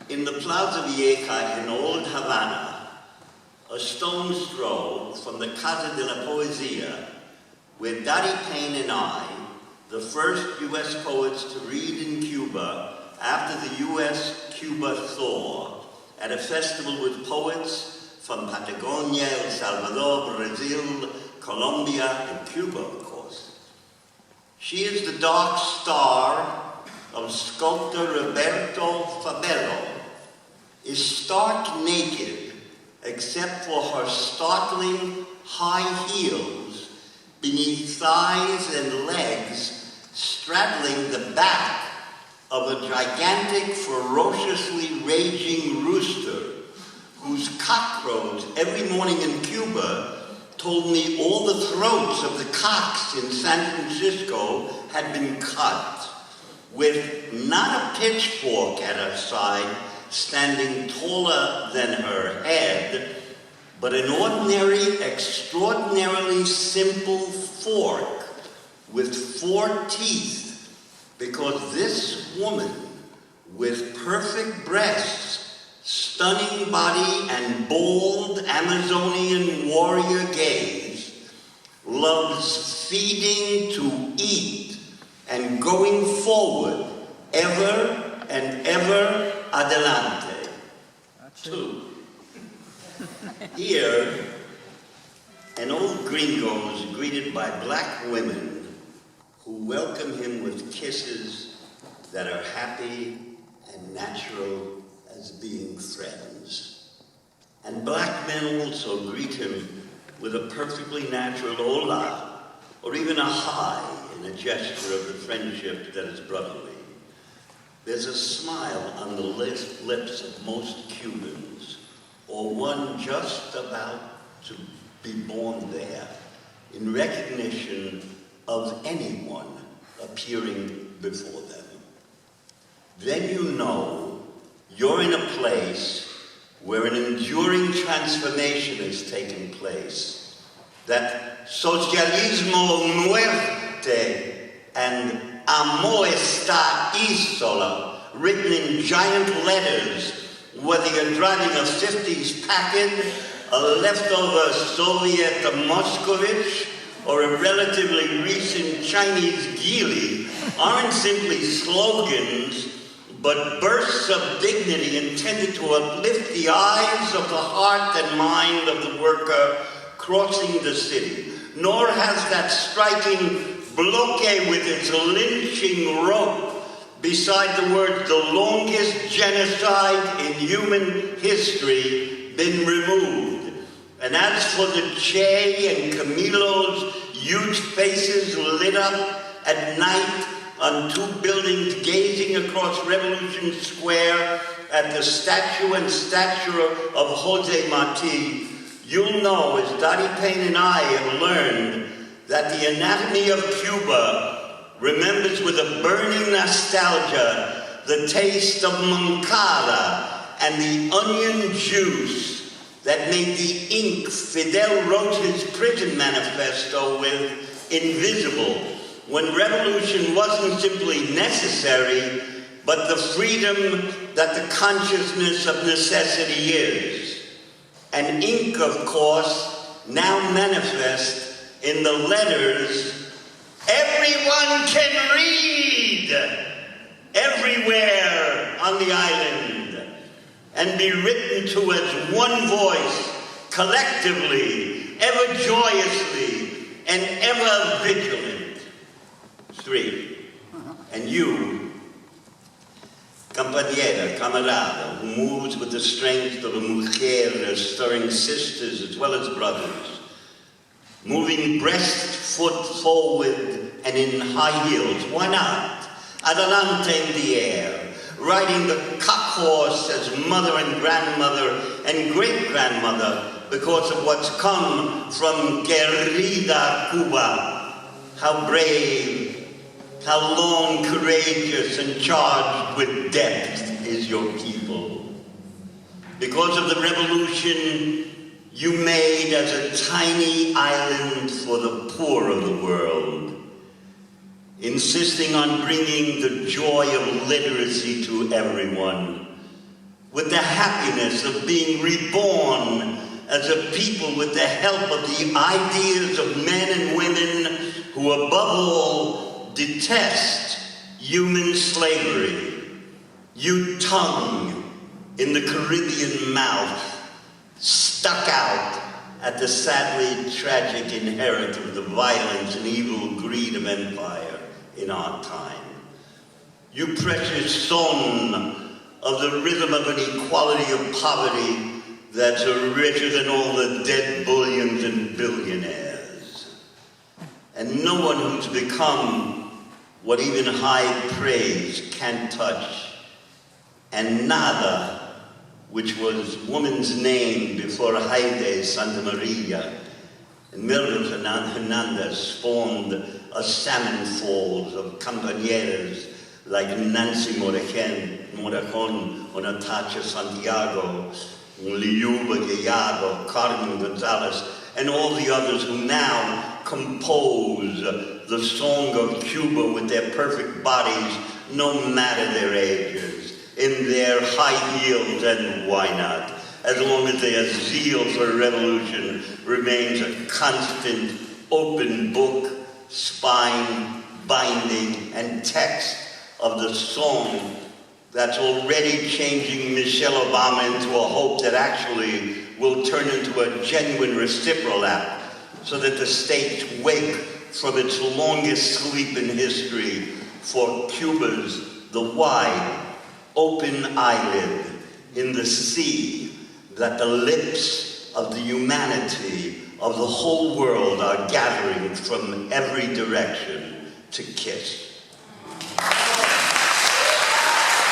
In the Plaza Vieja in old Havana, a stone's throw from the Casa de la Poesia, where Daddy Payne and I, the first U.S. poets to read in Cuba after the U.S.-Cuba thaw, at a festival with poets from Patagonia, El Salvador, Brazil, Colombia, and Cuba, of course. She is the dark star of sculptor Roberto Fabello, is stark naked except for her startling high heels beneath thighs and legs straddling the back of a gigantic, ferociously raging rooster whose cockcrows every morning in Cuba told me all the throats of the cocks in San Francisco had been cut, with not a pitchfork at her side standing taller than her head, but an ordinary, extraordinarily simple fork with 4 teeth, because this woman, with perfect breasts, stunning body, and bold Amazonian warrior gaze, loves feeding to eat and going forward, ever and ever adelante. 2. Here, an old gringo is greeted by black women who welcome him with kisses that are happy and natural as being friends. And black men also greet him with a perfectly natural hola, or even a hi, in a gesture of the friendship that is brotherly. There's a smile on the lips of most Cubans, or one just about to be born there, in recognition of anyone appearing before them. Then you know you're in a place where an enduring transformation has taken place, that socialismo muerte and amo esta isola, written in giant letters, whether you're driving a 50s packet, a leftover Soviet Moscovich, or a relatively recent Chinese Geely, aren't simply slogans, but bursts of dignity intended to uplift the eyes of the heart and mind of the worker crossing the city. Nor has that striking bloque with its lynching rope beside the words "the longest genocide in human history" been removed. And as for the Che and Camilo's huge faces lit up at night on 2 buildings gazing across Revolution Square at the statue and stature of Jose Marti, you'll know, as Daddy Payne and I have learned, that the anatomy of Cuba remembers with a burning nostalgia the taste of Moncada and the onion juice that made the ink Fidel wrote his prison manifesto with invisible, when revolution wasn't simply necessary, but the freedom that the consciousness of necessity is. And ink, of course, now manifest in the letters, "Everyone can read," everywhere on the island, and be written to as one voice, collectively, ever joyously, and ever vigilant. 3. And you, compañera, camarada, who moves with the strength of a mujer, stirring sisters as well as brothers, moving breast foot forward and in high heels, why not? Adelante in the air, riding the cock horse as mother and grandmother and great-grandmother because of what's come from querida Cuba. How brave, how long courageous and charged with depth is your people. Because of the revolution you made as a tiny island for the poor of the world, insisting on bringing the joy of literacy to everyone, with the happiness of being reborn as a people with the help of the ideas of men and women who above all detest human slavery. You tongue in the Caribbean mouth, stuck out at the sadly tragic inherit of the violence and evil greed of empire in our time. You precious son of the rhythm of an equality of poverty that's richer than all the dead bullions and billionaires. And no one who's become what even high praise can't touch. And nada, which was woman's name before Haide Santa Maria, and Mildred Hernandez spawned a salmon falls of compañeras like Nancy Morejon, or Natasha Santiago, Liuba Gallardo, Carmen Gonzalez, and all the others who now compose the song of Cuba with their perfect bodies, no matter their ages, in their high heels, and why not, as long as their zeal for revolution remains a constant open book, spine, binding, and text of the song that's already changing Michelle Obama into a hope that actually will turn into a genuine reciprocal act, so that the states wake from its longest sleep in history for Cuba's the wide, open eyelid in the sea that the lips of the humanity of the whole world are gathering from every direction to kiss.